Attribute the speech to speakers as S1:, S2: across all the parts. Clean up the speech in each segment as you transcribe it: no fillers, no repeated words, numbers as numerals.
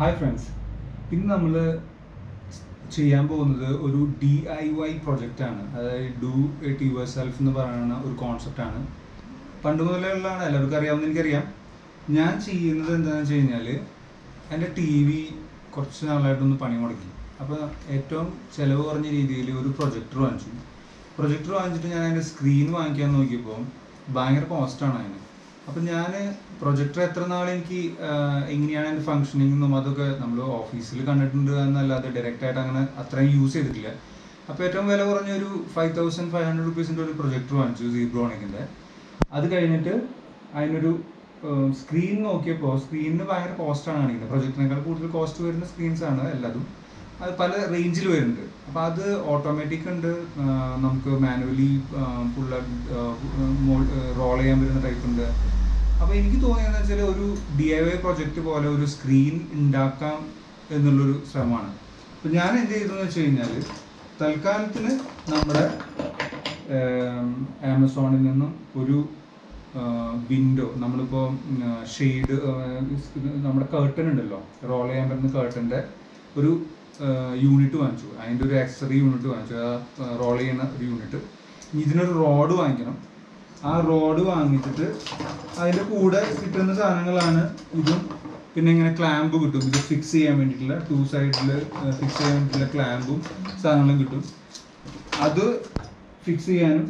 S1: Hi friends, ഇന്ന് നമ്മൾ ചെയ്യാൻ പോകുന്നത് ഒരു DIY പ്രൊജക്റ്റാണ്. അതായത് ഡു ഇറ്റ് യുവർ സെൽഫ് എന്ന് പറയുന്ന ഒരു കോൺസെപ്റ്റാണ്. പണ്ട് മുതലുള്ളതാണ്, എല്ലാവർക്കും അറിയാവുന്ന എനിക്കറിയാം. ഞാൻ ചെയ്യുന്നത് എന്താണെന്ന് വെച്ച് കഴിഞ്ഞാൽ, എൻ്റെ TV കുറച്ച് നാളായിട്ടൊന്ന് പണി മുടക്കി. അപ്പോൾ ഏറ്റവും ചിലവ് കുറഞ്ഞ രീതിയിൽ ഒരു പ്രൊജക്ടർ വാങ്ങിച്ചിട്ട് ഞാൻ അതിൻ്റെ സ്ക്രീൻ വാങ്ങിക്കാൻ നോക്കിയപ്പോൾ ഭയങ്കര കോസ്റ്റാണ് അതിന്. അപ്പം ഞാൻ പ്രൊജക്ടർ എത്ര നാൾ എനിക്ക് എങ്ങനെയാണ് അതിൻ്റെ ഫങ്ഷനിങ് എന്നും അതൊക്കെ നമ്മൾ ഓഫീസിൽ കണ്ടിട്ടുണ്ട് എന്നല്ലാതെ ഡയറക്റ്റായിട്ട് അങ്ങനെ അത്രയും യൂസ് ചെയ്തിട്ടില്ല. അപ്പോൾ ഏറ്റവും വില കുറഞ്ഞ ഒരു 5500 റുപ്പീസിൻ്റെ ഒരു പ്രൊജക്ടർ വാങ്ങിച്ചു, സീബ്രോണിക്കിൻ്റെ. അത് കഴിഞ്ഞിട്ട് അതിനൊരു സ്ക്രീൻ നോക്കിയപ്പോൾ സ്ക്രീനിന് ഭയങ്കര കോസ്റ്റാണ് കാണിക്കുന്നത്. പ്രൊജക്ടറിനേക്കാൾ കൂടുതൽ കോസ്റ്റ് വരുന്ന സ്ക്രീൻസാണ് എല്ലാതും. അത് പല റേഞ്ചിൽ വരുന്നുണ്ട്. അപ്പോൾ അത് ഓട്ടോമാറ്റിക് ഉണ്ട്, നമുക്ക് മാനുവലി റോൾ ചെയ്യാൻ വരുന്ന ടൈപ്പ് ഉണ്ട്. അപ്പോൾ എനിക്ക് തോന്നിയെന്ന് വെച്ചാൽ ഒരു DIY പ്രൊജക്റ്റ് പോലെ ഒരു സ്ക്രീൻ ഉണ്ടാക്കാം എന്നുള്ളൊരു ശ്രമമാണ്. അപ്പോൾ ഞാൻ എന്ത് ചെയ്തതെന്ന് വെച്ച് കഴിഞ്ഞാൽ, തൽക്കാലത്തിന് നമ്മുടെ ആമസോണിൽ നിന്നും ഒരു വിൻഡോ, നമ്മളിപ്പോൾ ഷെയ്ഡ്, നമ്മുടെ കേർട്ടൻ ഉണ്ടല്ലോ, റോൾ ചെയ്യാൻ പറ്റുന്ന കേർട്ടൻ്റെ ഒരു യൂണിറ്റ് വാങ്ങിച്ചു. അതിൻ്റെ ഒരു ആക്സസറി യൂണിറ്റ് വാങ്ങിച്ചു, റോൾ ചെയ്യുന്ന ഒരു യൂണിറ്റ്. ഇതിനൊരു റോഡ് വാങ്ങിക്കണം. ആ റോഡ് വാങ്ങിച്ചിട്ട് അതിൻ്റെ കൂടെ കിട്ടുന്ന സാധനങ്ങളാണ് ഇതും. പിന്നെ ഇങ്ങനെ ക്ലാമ്പ് കിട്ടും, ഇത് ഫിക്സ് ചെയ്യാൻ വേണ്ടിയിട്ടുള്ള 2 സൈഡിൽ ഫിക്സ് ചെയ്യാൻ വേണ്ടിയിട്ടുള്ള ക്ലാമ്പും സാധനങ്ങളും കിട്ടും. അത് ഫിക്സ് ചെയ്യാനും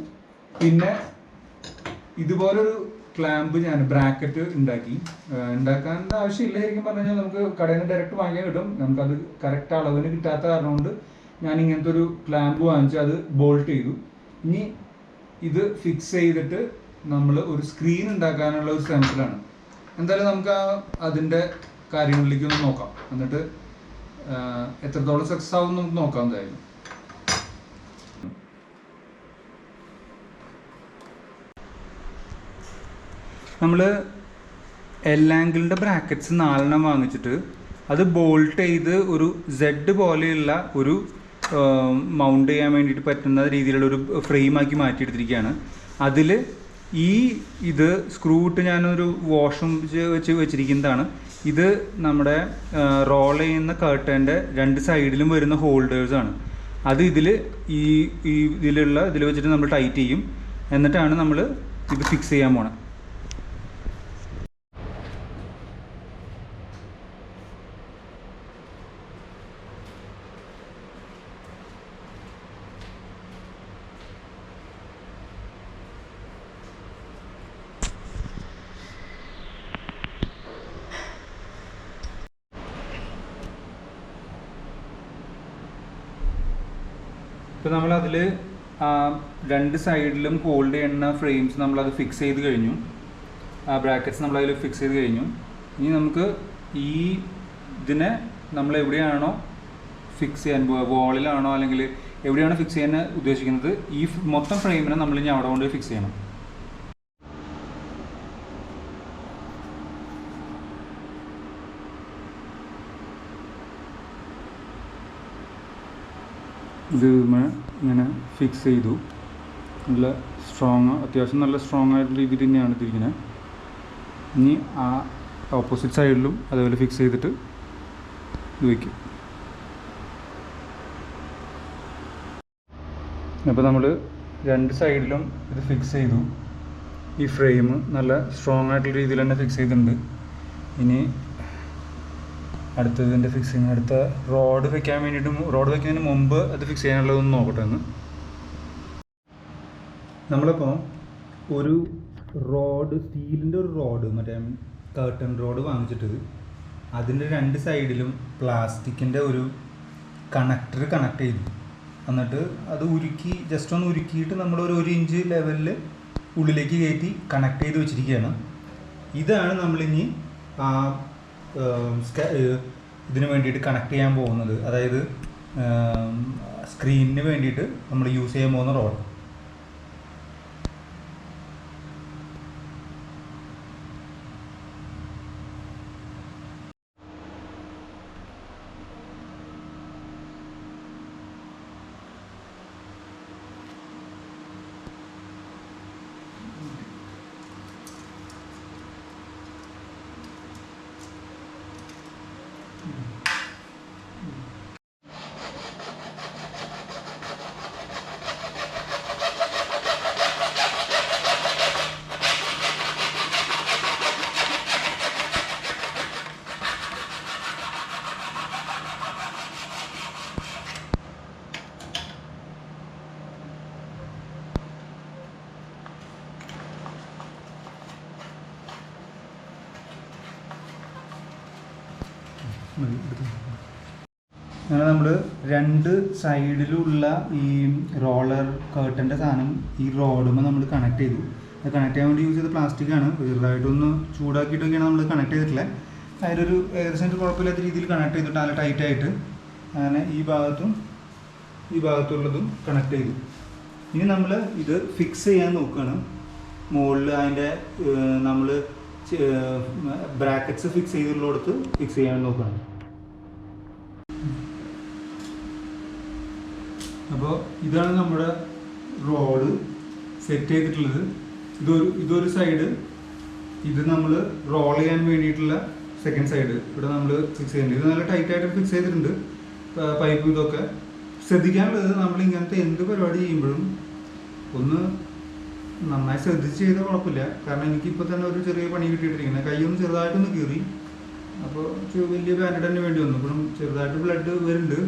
S1: പിന്നെ ഇതുപോലൊരു ക്ലാമ്പ് ഞാൻ ബ്രാക്കറ്റ് ഉണ്ടാക്കാനുള്ള ആവശ്യമില്ലായിരിക്കും. പറഞ്ഞു കഴിഞ്ഞാൽ നമുക്ക് കടയിൽ നിന്ന് ഡയറക്റ്റ് വാങ്ങിക്കാൻ കിട്ടും. നമുക്കത് കറക്റ്റ് അളവിന് കിട്ടാത്ത കാരണം കൊണ്ട് ഞാൻ ഇങ്ങനത്തെ ഒരു ക്ലാമ്പ് വാങ്ങിച്ച് അത് ബോൾട്ട് ചെയ്തു. ഇനി ഇത് ഫിക്സ് ചെയ്തിട്ട് നമ്മൾ ഒരു സ്ക്രീൻ ഉണ്ടാക്കാനുള്ള ഒരു ശ്രമത്തിലാണ്. എന്തായാലും നമുക്ക് അതിൻ്റെ കാര്യങ്ങളിലേക്ക് ഒന്ന് നോക്കാം. എന്നിട്ട് എത്രത്തോളം സക്സസ് ആവും നമുക്ക് നോക്കാം. എന്തായാലും നമ്മൾ എൽ ആംഗിളിൻ്റെ ബ്രാക്കറ്റ്സ് 4 വാങ്ങിച്ചിട്ട് അത് ബോൾട്ട് ചെയ്ത് ഒരു Z പോലെയുള്ള ഒരു മൗണ്ട് ചെയ്യാൻ വേണ്ടിയിട്ട് പറ്റുന്ന രീതിയിലുള്ള ഒരു ഫ്രെയിമാക്കി മാറ്റിയെടുത്തിരിക്കുകയാണ്. അതിൽ ഇത് സ്ക്രൂ ഇട്ട് ഞാനൊരു വാഷും വെച്ചിരിക്കുന്നതാണ്. ഇത് നമ്മുടെ റോൾ ചെയ്യുന്ന കർട്ടൻ്റെ 2 സൈഡിലും വരുന്ന ഹോൾഡേഴ്സാണ്. അത് ഇതിൽ ഇതിൽ വെച്ചിട്ട് നമ്മൾ ടൈറ്റ് ചെയ്യും. എന്നിട്ടാണ് നമ്മൾ ഇത് ഫിക്സ് ചെയ്യാൻ പോണത്. ഇപ്പോൾ നമ്മളതിൽ 2 സൈഡിലും ഹോൾഡ് ചെയ്യുന്ന ഫ്രെയിംസ് നമ്മളത് ഫിക്സ് ചെയ്ത് കഴിഞ്ഞു. ആ ബ്രാക്കറ്റ്സ് നമ്മളതിൽ ഫിക്സ് ചെയ്ത് കഴിഞ്ഞു. ഇനി നമുക്ക് ഇതിനെ നമ്മൾ എവിടെയാണോ ഫിക്സ് ചെയ്യാൻ, വാളിലാണോ അല്ലെങ്കിൽ എവിടെയാണോ ഫിക്സ് ചെയ്യാൻ ഉദ്ദേശിക്കുന്നത്, ഈ മൊത്തം ഫ്രെയിമിനെ നമ്മൾ ഇനി അവിടെ കൊണ്ട് ഫിക്സ് ചെയ്യണം. ഇത് ഇങ്ങനെ ഫിക്സ് ചെയ്തു. നല്ല അത്യാവശ്യം നല്ല സ്ട്രോങ് ആയിട്ടുള്ള രീതിയിൽ തന്നെയാണ് ഇതിരിക്കുന്നത്. ഇനി ആ ഓപ്പോസിറ്റ് സൈഡിലും അതേപോലെ ഫിക്സ് ചെയ്തിട്ട് ഇത് വയ്ക്കും. അപ്പോൾ നമ്മൾ 2 സൈഡിലും ഇത് ഫിക്സ് ചെയ്തു. ഈ ഫ്രെയിം നല്ല സ്ട്രോങ് ആയിട്ടുള്ള രീതിയിൽ തന്നെ ഫിക്സ് ചെയ്തിട്ടുണ്ട്. ഇനി അടുത്തതിൻ്റെ ഫിക്സിങ്, അടുത്ത റോഡ് വയ്ക്കുന്നതിന് മുമ്പ് അത് ഫിക്സ് ചെയ്യാനുള്ളതൊന്ന് നോക്കട്ടെ എന്ന്. നമ്മളിപ്പോൾ ഒരു സ്റ്റീലിൻ്റെ ഒരു റോഡ്, മറ്റേ കർട്ടൻ റോഡ് വാങ്ങിച്ചിട്ട് അതിൻ്റെ 2 സൈഡിലും പ്ലാസ്റ്റിക്കിൻ്റെ ഒരു കണക്ടർ കണക്ട് ചെയ്തു. എന്നിട്ട് അത് ജസ്റ്റ് ഒന്ന് ഉരുക്കിയിട്ട് നമ്മൾ ഒരു 1 ഇഞ്ച് ലെവലിൽ ഉള്ളിലേക്ക് കയറ്റി കണക്ട് ചെയ്ത് വെച്ചിരിക്കുകയാണ്. ഇതാണ് നമ്മളിനി ഇതിന് വേണ്ടിയിട്ട് കണക്ട് ചെയ്യാൻ പോകുന്നത്. അതായത് സ്ക്രീനിന് വേണ്ടിയിട്ട് നമ്മൾ യൂസ് ചെയ്യാൻ പോകുന്ന റോഡ്. അങ്ങനെ നമ്മൾ രണ്ട് സൈഡിലുള്ള ഈ റോളർ കേർട്ടൻ്റെ സാധനം ഈ റോഡുമ്പോൾ നമ്മൾ കണക്ട് ചെയ്തു. അത് കണക്ട് ചെയ്യാൻ വേണ്ടി യൂസ് ചെയ്ത പ്ലാസ്റ്റിക്കാണ്. ചെറുതായിട്ടൊന്ന് ചൂടാക്കിയിട്ടൊക്കെയാണ് നമ്മൾ കണക്ട് ചെയ്തിട്ടുള്ളത്. അതിലൊരു ഏകദേശം കുഴപ്പമില്ലാത്ത രീതിയിൽ കണക്ട് ചെയ്തിട്ട് നല്ല ടൈറ്റായിട്ട് അങ്ങനെ ഈ ഭാഗത്തും ഈ ഭാഗത്തുള്ളതും കണക്ട് ചെയ്തു. ഇനി നമ്മൾ ഇത് ഫിക്സ് ചെയ്യാൻ നോക്കുകയാണ്. മുകളിൽ അതിൻ്റെ നമ്മൾ ബ്രാക്കറ്റ്സ് ഫിക്സ് ചെയ്തിട്ടുള്ളിടത്ത് ഫിക്സ് ചെയ്യാൻ നോക്കുകയാണ്. അപ്പോൾ ഇതാണ് നമ്മുടെ റോഡ് സെറ്റ് ചെയ്തിട്ടുള്ളത്. ഇതൊരു സൈഡ്, ഇത് നമ്മൾ റോൾ ചെയ്യാൻ വേണ്ടിയിട്ടുള്ള സെക്കൻഡ് സൈഡ് ഇവിടെ നമ്മൾ ഫിക്സ് ചെയ്യുന്നുണ്ട്. ഇത് നല്ല ടൈറ്റായിട്ട് ഫിക്സ് ചെയ്തിട്ടുണ്ട്. പൈപ്പ് ഇതൊക്കെ ശ്രദ്ധിക്കാനുള്ളത്, നമ്മൾ ഇങ്ങനത്തെ എന്ത് പരിപാടി ചെയ്യുമ്പോഴും ഒന്ന് നന്നായി ശ്രദ്ധിച്ച് ചെയ്താൽ കുഴപ്പമില്ല. കാരണം എനിക്കിപ്പോൾ തന്നെ ഒരു ചെറിയ പണി കിട്ടിയിട്ടിരിക്കുന്നത്, കൈയൊന്ന് ചെറുതായിട്ടൊന്ന് കീറി. അപ്പോൾ വലിയ ബാൻഡേഡ് തന്നെ വേണ്ടി വന്നു. ഇപ്പോഴും ചെറുതായിട്ട് ബ്ലഡ് വരുന്നുണ്ട്.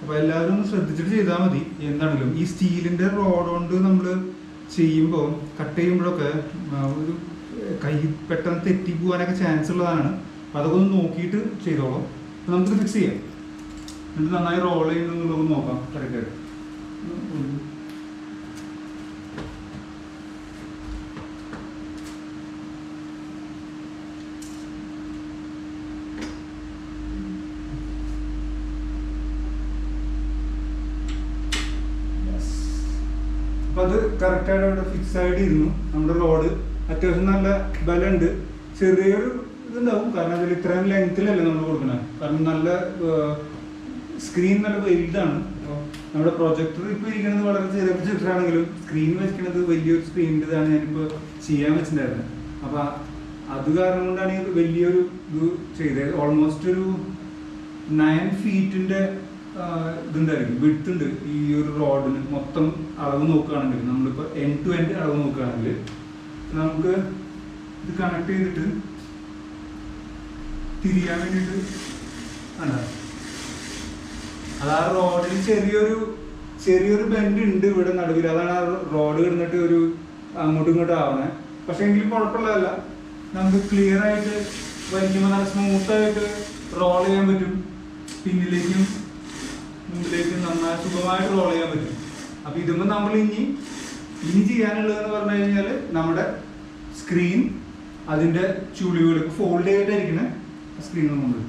S1: അപ്പോൾ എല്ലാവരും ഒന്ന് ശ്രദ്ധിച്ചിട്ട് ചെയ്താൽ മതി. എന്താണെങ്കിലും ഈ സ്റ്റീലിൻ്റെ റോഡ് കൊണ്ട് നമ്മൾ ചെയ്യുമ്പോൾ കട്ട് ചെയ്യുമ്പോഴൊക്കെ ഒരു കൈ പെട്ടെന്ന് തെറ്റി പോകാനൊക്കെ ചാൻസ് ഉള്ളതാണ്. അപ്പോൾ അതൊക്കെ ഒന്ന് നോക്കിയിട്ട് ചെയ്തോളാം. അപ്പോൾ നമുക്കിത് ഫിക്സ് ചെയ്യാം. എന്നിട്ട് നന്നായി റോൾ ചെയ്യുന്നുള്ളത് നോക്കാം കറക്റ്റായിട്ട്. അപ്പം അത് കറക്റ്റായിട്ട് അവിടെ ഫിക്സ് ആയിട്ട് ഇരുന്നു. നമ്മുടെ റോഡ് അത്യാവശ്യം നല്ല ബലമുണ്ട്. ചെറിയൊരു ഇതുണ്ടാവും, കാരണം അതിൽ ഇത്രയും ലെങ്ത്തിലല്ലേ നമ്മൾ കൊടുക്കുന്നത്. കാരണം നല്ല സ്ക്രീൻ നല്ല വലുതാണ്. അപ്പോൾ നമ്മുടെ പ്രൊജക്ടർ ഇപ്പോൾ ഇരിക്കുന്നത് വളരെ ചെറിയ പ്രൊജക്ടറാണെങ്കിലും സ്ക്രീൻ വെക്കുന്നത് വലിയൊരു സ്ക്രീനിൻ്റെ ഇതാണ് ഞാനിപ്പോൾ ചെയ്യാൻ വെച്ചിട്ടുണ്ടായിരുന്നത്. അപ്പോൾ അത് കാരണം കൊണ്ടാണ് ഈ വലിയൊരു ഇത് ചെയ്തത്. ഓൾമോസ്റ്റ് ഒരു 9 ഫീറ്റിൻ്റെ ഇതുണ്ടായിരിക്കും, വിഡ്ത്ത് ഉണ്ട് ഈ ഒരു റോഡിന്. മൊത്തം അളവ് നോക്കുകയാണെങ്കിൽ, നമ്മളിപ്പോൾ എൻഡ് ടു എൻഡ് അളവ് നോക്കുകയാണെങ്കിൽ നമുക്ക് ഇത് കണക്ട് ചെയ്തിട്ട് തിരിയാൻ വേണ്ടിയിട്ട് ഉണ്ടാകും. അത് ആ റോഡിൽ ചെറിയൊരു ബെൻഡ് ഉണ്ട് ഇവിടെ നടുവിൽ. അതാണ് ആ റോഡ് കിടന്നിട്ട് ഒരു അങ്ങോട്ടും ഇങ്ങോട്ടും ആവണേ. പക്ഷെ എങ്കിലും കുഴപ്പമുള്ളതല്ല, നമുക്ക് ക്ലിയർ ആയിട്ട് വലിക്കുമ്പോൾ നല്ല സ്മൂത്തായിട്ട് റോൾ ചെയ്യാൻ പറ്റും. പിന്നിലേക്കും മുമ്പിലേക്കും നന്നായി സുഖമായിട്ട് റോൾ ചെയ്യാൻ പറ്റും. അപ്പോൾ ഇതുമ്പോൾ നമ്മൾ ഇനി ചെയ്യാനുള്ളതെന്ന് പറഞ്ഞു കഴിഞ്ഞാൽ നമ്മുടെ സ്ക്രീൻ അതിൻ്റെ ചുളിവുകൾക്ക് ഫോൾഡ് ചെയ്തിട്ടിരിക്കുന്ന സ്ക്രീൻ നമ്മൾ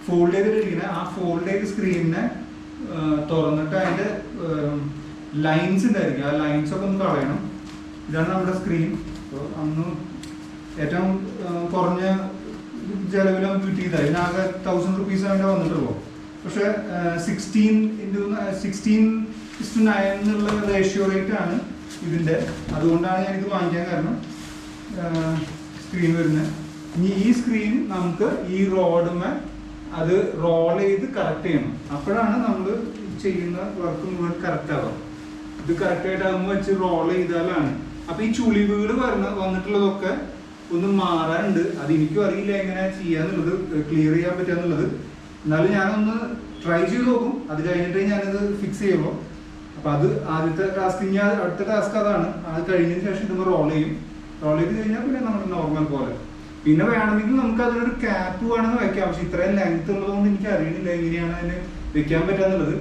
S1: ഫോൾഡ് ചെയ്തിട്ടിരിക്കുന്ന ആ ഫോൾഡ് ചെയ്ത സ്ക്രീനിനെ തുറന്നിട്ട് അതിൻ്റെ ലൈൻസ് ഉണ്ടായിരിക്കും. ആ ലൈൻസൊക്കെ ഒന്ന് കളയണം. ഇതാണ് നമ്മുടെ സ്ക്രീൻ. അപ്പോൾ അന്ന് ഏറ്റവും കുറഞ്ഞ ചിലവിൽ നമുക്ക് കിട്ടിയത് അതിനാകെ 1000 റുപ്പീസ് അതിൻ്റെ വന്നിട്ടുള്ളൂ. പക്ഷേ 16:9 എന്നുള്ള റേഷ്യോ റേറ്റ് ആണ് ഇതിൻ്റെ. അതുകൊണ്ടാണ് ഞാനിത് വാങ്ങിക്കാൻ കാരണം. സ്ക്രീൻ വരുന്നത് ഇനി ഈ സ്ക്രീൻ നമുക്ക് ഈ റോഡുമേ അത് റോൾ ചെയ്ത് കറക്റ്റ് ചെയ്യണം. അപ്പോഴാണ് നമ്മൾ ചെയ്യുന്ന വർക്ക് മുഴുവൻ കറക്റ്റ് ആവുക. ഇത് കറക്റ്റായിട്ട് ആകുമ്പോൾ വെച്ച് റോൾ ചെയ്താലാണ്. അപ്പോൾ ഈ ചുളിവുകൾ വന്നിട്ടുള്ളതൊക്കെ ഒന്ന് മാറാനുണ്ട്. അത് എനിക്കും അറിയില്ല എങ്ങനെ ചെയ്യാന്നുള്ളത്, ക്ലിയർ ചെയ്യാൻ പറ്റുകയെന്നുള്ളത്. എന്നാലും ഞാനൊന്ന് ട്രൈ ചെയ്ത് നോക്കും. അത് കഴിഞ്ഞിട്ട് ഞാനത് ഫിക്സ് ചെയ്യുള്ളൂ. അപ്പം അത് ആദ്യത്തെ ടാസ്ക്. ഇനി അടുത്ത ടാസ്ക് അതാണ്. അത് കഴിഞ്ഞതിന് ശേഷം ഇതുമ്പോൾ റോൾ ചെയ്യും. റോൾ ചെയ്ത് കഴിഞ്ഞാൽ പിന്നെ നമ്മുടെ നോർമൽ പോലെ. പിന്നെ വേണമെങ്കിൽ നമുക്ക് അതിനൊരു ക്യാപ്പ് വേണമെന്ന് വെക്കാം. പക്ഷെ ഇത്രയും ലെങ്ത് ഉള്ളതുകൊണ്ട് എനിക്ക് അറിയണില്ല എങ്ങനെയാണ് അതിന് വെക്കാൻ പറ്റാന്നുള്ളത്.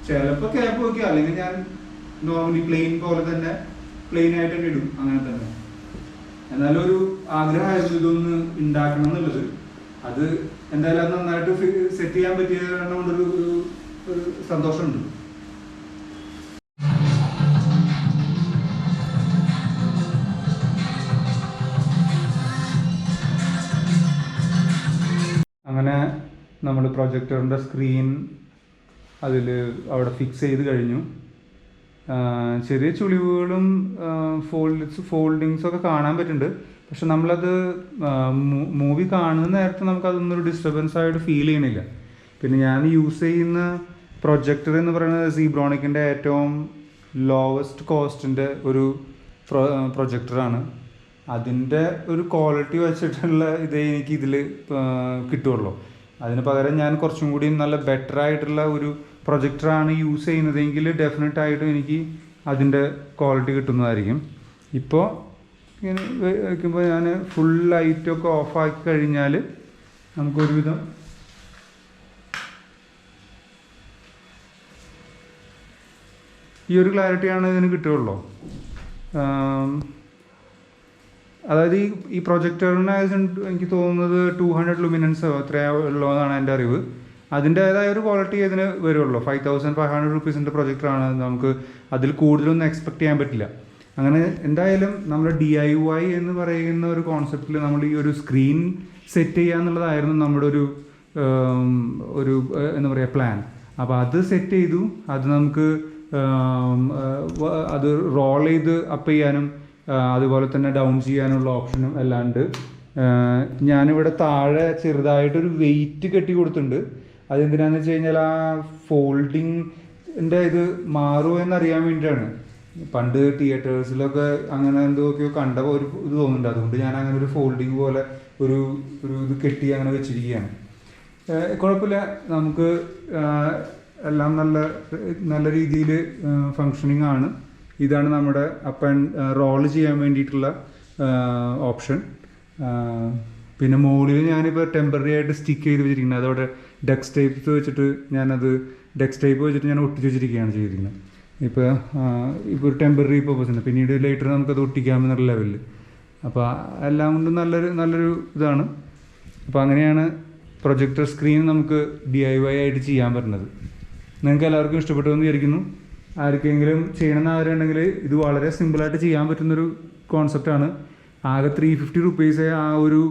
S1: ചിലപ്പോൾ ക്യാപ്പ് വെക്കാം, അല്ലെങ്കിൽ ഞാൻ നോർമലി പ്ലെയിൻ പോലെ തന്നെ പ്ലെയിൻ ആയിട്ട് തന്നെ ഇടും. അങ്ങനെ തന്നെ. എന്നാലും ഒരു ആഗ്രഹമായിരുന്നു ഇതൊന്ന് ഉണ്ടാക്കണം എന്നുള്ളത്. അത് എന്തായാലും അത് നന്നായിട്ട് സെറ്റ് ചെയ്യാൻ പറ്റിയ കാരണം കൊണ്ടൊരു സന്തോഷമുണ്ട്. അങ്ങനെ നമ്മൾ പ്രൊജക്ടറിൻ്റെ സ്ക്രീൻ അതിൽ അവിടെ ഫിക്സ് ചെയ്ത് കഴിഞ്ഞു. ചെറിയ ചുളിവുകളും ഫോൾഡിങ്സൊക്കെ കാണാൻ പറ്റുന്നുണ്ട്. പക്ഷെ നമ്മളത് മൂവി കാണുന്ന നേരത്തെ നമുക്കതൊന്നൊരു ഡിസ്റ്റർബൻസ് ആയിട്ട് ഫീൽ ചെയ്യണില്ല. പിന്നെ ഞാൻ യൂസ് ചെയ്യുന്ന പ്രൊജക്ടർ എന്ന് പറയുന്നത് സീബ്രോണിക്കിൻ്റെ ഏറ്റവും ലോവസ്റ്റ് കോസ്റ്റിൻ്റെ ഒരു പ്രൊജക്ടറാണ്. അതിൻ്റെ ഒരു ക്വാളിറ്റി വെച്ചിട്ടുള്ള ഇതേ എനിക്ക് ഇതിൽ കിട്ടുള്ളൂ. അതിന് പകരം ഞാൻ കുറച്ചും കൂടി നല്ല ബെറ്റർ ആയിട്ടുള്ള ഒരു പ്രൊജക്ടറാണ് യൂസ് ചെയ്യുന്നതെങ്കിൽ ഡെഫിനറ്റായിട്ടും എനിക്ക് അതിൻ്റെ ക്വാളിറ്റി കിട്ടുന്നതായിരിക്കും. ഇപ്പോൾ ഇങ്ങനെ വയ്ക്കുമ്പോൾ ഞാൻ ഫുൾ ലൈറ്റൊക്കെ ഓഫാക്കി കഴിഞ്ഞാൽ നമുക്കൊരുവിധം ഈ ഒരു ക്ലാരിറ്റിയാണ് ഇതിന് കിട്ടുകയുള്ളൂ. അതായത് ഈ പ്രൊജക്ടറിന് എനിക്ക് തോന്നുന്നത് 200 ലുമിനൻസോ എത്രയോ ഉള്ളതെന്നാണ് എൻ്റെ അറിവ്. അതിൻ്റേതായ ഒരു ക്വാളിറ്റി ഇതിന് വരുള്ളൂ. 5500 റുപ്പീസിൻ്റെ പ്രൊജക്ടറാണ്. നമുക്ക് അതിൽ കൂടുതലൊന്നും എക്സ്പെക്ട് ചെയ്യാൻ പറ്റില്ല. അങ്ങനെ എന്തായാലും നമ്മൾ DIY എന്ന് പറയുന്ന ഒരു കോൺസെപ്റ്റിൽ നമ്മൾ ഈ ഒരു സ്ക്രീൻ സെറ്റ് ചെയ്യുക എന്നുള്ളതായിരുന്നു നമ്മുടെ ഒരു എന്താ പറയുക പ്ലാൻ. അപ്പോൾ അത് സെറ്റ് ചെയ്തു. അത് നമുക്ക് അത് റോൾ ചെയ്ത് അപ്പ് ചെയ്യാനും അതുപോലെ തന്നെ ഡൗൺ ചെയ്യാനുള്ള ഓപ്ഷനും അല്ലാണ്ട് ഞാനിവിടെ താഴെ ചെറുതായിട്ടൊരു വെയിറ്റ് കെട്ടി കൊടുത്തിട്ടുണ്ട്. അതെന്തിനാന്ന് വെച്ച് കഴിഞ്ഞാൽ ആ ഫോൾഡിങ്ങിൻ്റെ ഇത് മാറുമോ എന്നറിയാൻ വേണ്ടിയിട്ടാണ്. പണ്ട് തിയേറ്റേഴ്സിലൊക്കെ അങ്ങനെ എന്തൊക്കെയോ കണ്ട ഒരു ഇത് തോന്നുന്നുണ്ട്. അതുകൊണ്ട് ഞാൻ അങ്ങനെ ഒരു ഫോൾഡിങ് പോലെ ഒരു ഇത് കെട്ടി അങ്ങനെ വെച്ചിരിക്കുകയാണ്. കുഴപ്പമില്ല, നമുക്ക് എല്ലാം നല്ല രീതിയിൽ ഫങ്ഷനിങ് ആണ്. ഇതാണ് നമ്മുടെ അപ്പ് ആൻഡ് റോൾ ചെയ്യാൻ വേണ്ടിയിട്ടുള്ള ഓപ്ഷൻ. പിന്നെ മുകളിൽ ഞാനിപ്പോൾ ടെമ്പററി ആയിട്ട് സ്റ്റിക്ക് ചെയ്ത് വെച്ചിരിക്കുന്നത്. അതോടെ ഡെക്സ് ടൈപ്പ് വെച്ചിട്ട് ഞാൻ ഒട്ടിച്ച് വെച്ചിരിക്കുകയാണ് ചെയ്തിരിക്കുന്നത്. ഇപ്പോൾ ഒരു ടെമ്പററി പർപ്പസിന്, പിന്നീട് ലേറ്റർ നമുക്കത് ഒട്ടിക്കാമെന്നുള്ള ലെവലിൽ. അപ്പോൾ എല്ലാം കൊണ്ടും നല്ലൊരു ഇതാണ്. അപ്പോൾ അങ്ങനെയാണ് പ്രൊജക്ടർ സ്ക്രീൻ നമുക്ക് DIY ആയിട്ട് ചെയ്യാൻ പറ്റുന്നത്. നിങ്ങൾക്ക് എല്ലാവർക്കും ഇഷ്ടപ്പെട്ടു എന്ന് വിചാരിക്കുന്നു. ആർക്കെങ്കിലും ചെയ്യണമെന്ന് ആഗ്രഹമുണ്ടെങ്കിൽ ഇത് വളരെ സിമ്പിളായിട്ട് ചെയ്യാൻ പറ്റുന്നൊരു കോൺസെപ്റ്റാണ്. ആകെ 350 റുപ്പീസേ ആ ഒരു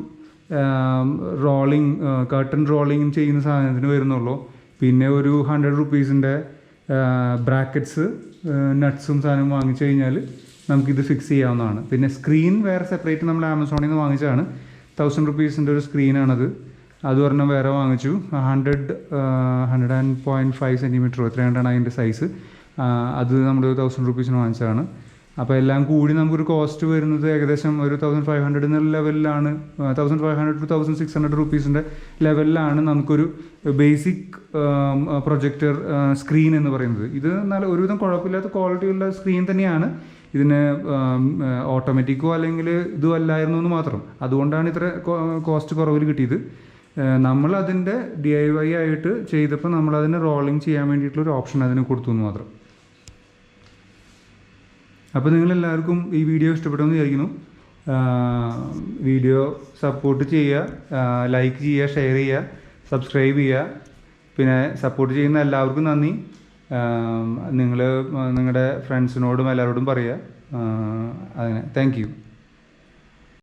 S1: കർട്ടൻ റോളിങ് ചെയ്യുന്ന സാധനത്തിന് വരുന്നുള്ളൂ. പിന്നെ ഒരു 100 റുപ്പീസിൻ്റെ ബ്രാക്കറ്റ്സ് നട്ട്സും സാധനം വാങ്ങിച്ചു കഴിഞ്ഞാൽ നമുക്കിത് ഫിക്സ് ചെയ്യാവുന്നതാണ്. പിന്നെ സ്ക്രീൻ വേറെ സെപ്പറേറ്റ് നമ്മൾ ആമസോണിൽ നിന്ന് വാങ്ങിച്ചതാണ്. 1000 റുപ്പീസിൻ്റെ ഒരു സ്ക്രീനാണത്. അത് പറഞ്ഞാൽ വേറെ വാങ്ങിച്ചു. 100.5 സെൻറ്റിമീറ്ററോ എത്രയാണ്ടാണ് അതിൻ്റെ സൈസ്. അത് നമ്മൾ 1000 റുപ്പീസിന് വാങ്ങിച്ചതാണ്. അപ്പോൾ എല്ലാം കൂടി നമുക്കൊരു കോസ്റ്റ് വരുന്നത് ഏകദേശം ഒരു 1500 എന്നുള്ള ലെവലിലാണ്. 1500 to 1600 റുപ്പീസിൻ്റെ ലെവലിലാണ് നമുക്കൊരു ബേസിക് പ്രൊജക്ടർ സ്ക്രീൻ എന്ന് പറയുന്നത്. ഇത് ഒരുവിധം കുഴപ്പമില്ലാത്ത ക്വാളിറ്റിയുള്ള സ്ക്രീൻ തന്നെയാണ്. ഇതിന് ഓട്ടോമാറ്റിക്കോ അല്ലെങ്കിൽ ഇതും അല്ലായിരുന്നു എന്ന് മാത്രം. അതുകൊണ്ടാണ് ഇത്ര കോസ്റ്റ് കുറവിൽ കിട്ടിയത്. നമ്മളതിൻ്റെ DIY ആയിട്ട് ചെയ്തപ്പോൾ നമ്മളതിന് റോളിങ് ചെയ്യാൻ വേണ്ടിയിട്ടുള്ളൊരു ഓപ്ഷൻ അതിന് കൊടുത്തു എന്ന് മാത്രം. അപ്പോൾ നിങ്ങളെല്ലാവർക്കും ഈ വീഡിയോ ഇഷ്ടപ്പെട്ടെന്ന് വിചാരിക്കുന്നു. വീഡിയോ സപ്പോർട്ട് ചെയ്യുക, ലൈക്ക് ചെയ്യുക, ഷെയർ ചെയ്യുക, സബ്സ്ക്രൈബ് ചെയ്യുക. പിന്നെ സപ്പോർട്ട് ചെയ്യുന്ന എല്ലാവർക്കും നന്ദി. നിങ്ങൾ നിങ്ങളുടെ ഫ്രണ്ട്സിനോടും എല്ലാവരോടും പറയുക. അങ്ങനെ താങ്ക് യു.